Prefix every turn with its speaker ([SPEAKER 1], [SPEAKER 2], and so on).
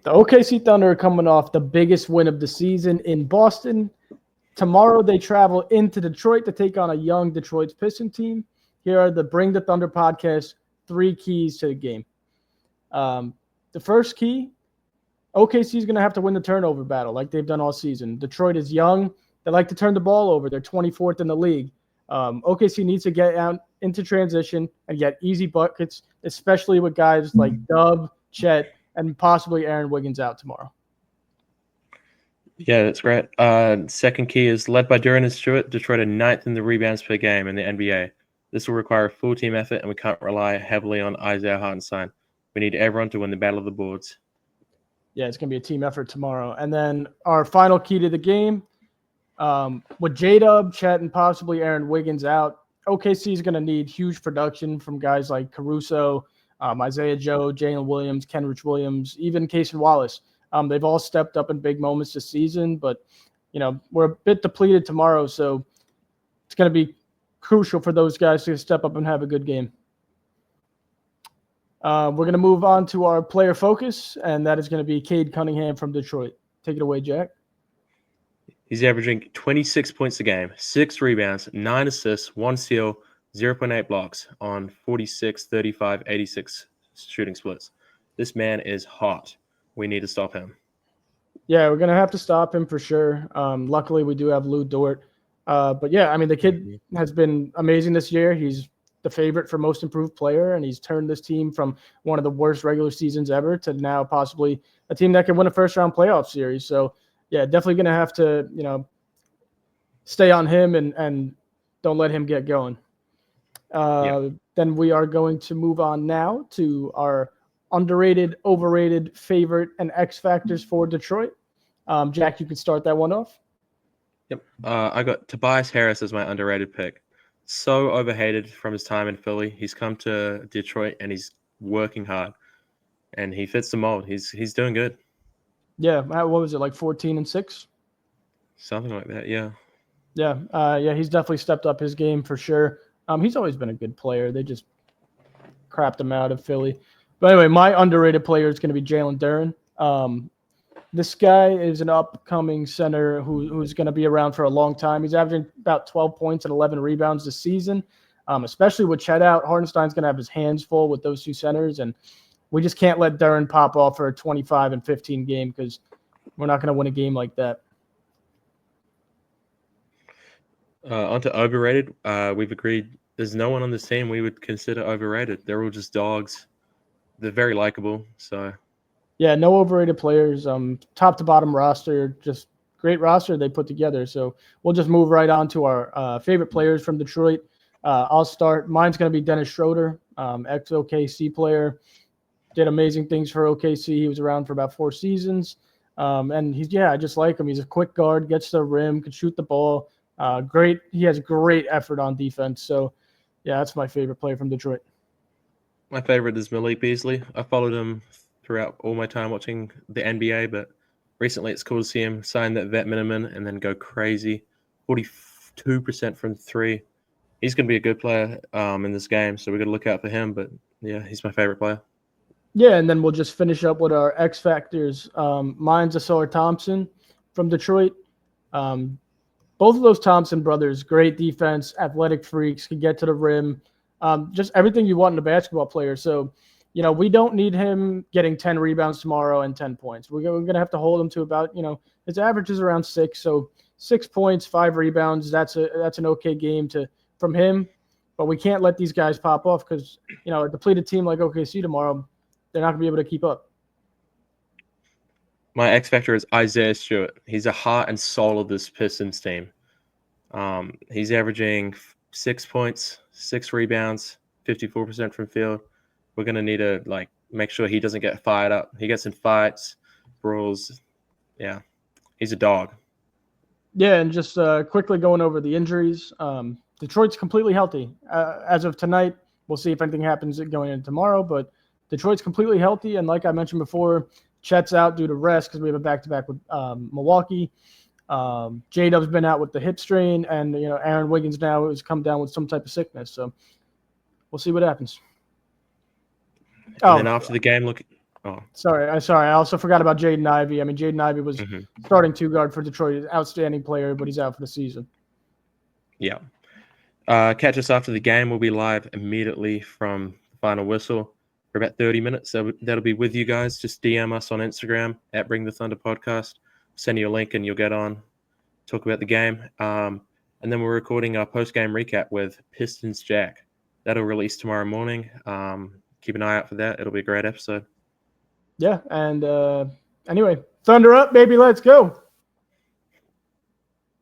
[SPEAKER 1] The OKC Thunder are coming off the biggest win of the season in Boston. Tomorrow they travel into Detroit to take on a young Detroit Pistons team. Here are the Bring the Thunder podcast 3 keys to the game. The first key, OKC is going to have to win the turnover battle like they've done all season. Detroit is young. They like to turn the ball over. They're 24th in the league. OKC needs to get out into transition and get easy buckets, especially with guys like Dub, Chet, and possibly Aaron Wiggins out tomorrow.
[SPEAKER 2] Yeah, that's great. Second key is led by Duran and Stewart. Detroit are 9th in the rebounds per game in the NBA. This will require a full team effort, and we can't rely heavily on Isaiah Hartenstein. We need everyone to win the battle of the boards.
[SPEAKER 1] Yeah, it's going to be a team effort tomorrow. And then our final key to the game, with J-Dub, Chet, and possibly Aaron Wiggins out, OKC is going to need huge production from guys like Caruso, Isaiah Joe, Jalen Williams, Kenrich Williams, even Cason Wallace. They've all stepped up in big moments this season, but, we're a bit depleted tomorrow, so it's going to be crucial for those guys to step up and have a good game. We're going to move on to our player focus, and that is going to be Cade Cunningham from Detroit. Take it away, Jack.
[SPEAKER 2] He's averaging 26 points a game, 6 rebounds, 9 assists, 1 steal, 0.8 blocks on 46, 35, 86 shooting splits. This man is hot. We need to stop him.
[SPEAKER 1] Yeah, we're going to have to stop him for sure. Luckily, we do have Lou Dort. But, yeah, the kid has been amazing this year. He's the favorite for most improved player, and he's turned this team from one of the worst regular seasons ever to now possibly a team that can win a first-round playoff series. So, yeah, definitely going to have to, stay on him and don't let him get going. Then we are going to move on now to our underrated, overrated, favorite, and X factors for Detroit. Jack, you can start that one off.
[SPEAKER 2] Yep. I got Tobias Harris as my underrated pick. So overhated from his time in Philly. He's come to Detroit and he's working hard, and he fits the mold. He's doing good.
[SPEAKER 1] Yeah. What was it, like 14-6?
[SPEAKER 2] Something like that. Yeah.
[SPEAKER 1] Yeah. He's definitely stepped up his game for sure. He's always been a good player. They just crapped him out of Philly. But anyway, my underrated player is going to be Jalen Duran. This guy is an upcoming center who's going to be around for a long time. He's averaging about 12 points and 11 rebounds this season, especially with Chet out. Hartenstein's going to have his hands full with those 2 centers, and we just can't let Duran pop off for a 25 and 15 game because we're not going to win a game like that.
[SPEAKER 2] Onto overrated, we've agreed there's no one on this team we would consider overrated. They're all just dogs. They're very likable, so...
[SPEAKER 1] Yeah, no overrated players. Top to bottom roster, just great roster they put together. So we'll just move right on to our favorite players from Detroit. I'll start. Mine's going to be Dennis Schroeder, ex-OKC player. Did amazing things for OKC. He was around for about 4 seasons. And I just like him. He's a quick guard, gets to the rim, can shoot the ball. Great. He has great effort on defense. So, yeah, that's my favorite player from Detroit.
[SPEAKER 2] My favorite is Malik Beasley. I followed him throughout all my time watching the NBA, but recently it's cool to see him sign that vet minimum and then go crazy. 42% from 3. He's going to be a good player in this game, so we're going to look out for him. But, yeah, he's my favorite player.
[SPEAKER 1] Yeah, and then we'll just finish up with our X factors. Mine's Asar Thompson from Detroit. Both of those Thompson brothers, great defense, athletic freaks, can get to the rim. Just everything you want in a basketball player. So, we don't need him getting 10 rebounds tomorrow and 10 points. We're going to have to hold him to about, his average is around 6. So 6 points, 5 rebounds. That's an okay game from him. But we can't let these guys pop off because, a depleted team like OKC tomorrow, they're not going to be able to keep up.
[SPEAKER 2] My X factor is Isaiah Stewart. He's the heart and soul of this Pistons team. He's averaging 6 points, 6 rebounds, 54% from field. We're going to need to make sure he doesn't get fired up. He gets in fights, brawls. Yeah, he's a dog.
[SPEAKER 1] Yeah, and just quickly going over the injuries. Detroit's completely healthy. As of tonight, we'll see if anything happens going into tomorrow, but Detroit's completely healthy. And like I mentioned before, Chet's out due to rest because we have a back-to-back with Milwaukee. J-Dub's been out with the hip strain, and Aaron Wiggins now has come down with some type of sickness. So we'll see what happens.
[SPEAKER 2] And then after the game, Oh,
[SPEAKER 1] Sorry. I also forgot about Jaden Ivey. I mean, Jaden Ivey was starting 2 guard for Detroit. He's an outstanding player, but he's out for the season.
[SPEAKER 2] yeah. Catch us after the game. We'll be live immediately from the final whistle for about 30 minutes. So that'll be with you guys. Just DM us on Instagram at BringTheThunderPodcast. Send you a link and you'll get on, talk about the game. And then we're recording our post-game recap with Pistons Jack. That'll release tomorrow morning. Keep an eye out for that. It'll be a great episode.
[SPEAKER 1] Yeah, and anyway, Thunder up, baby. Let's go.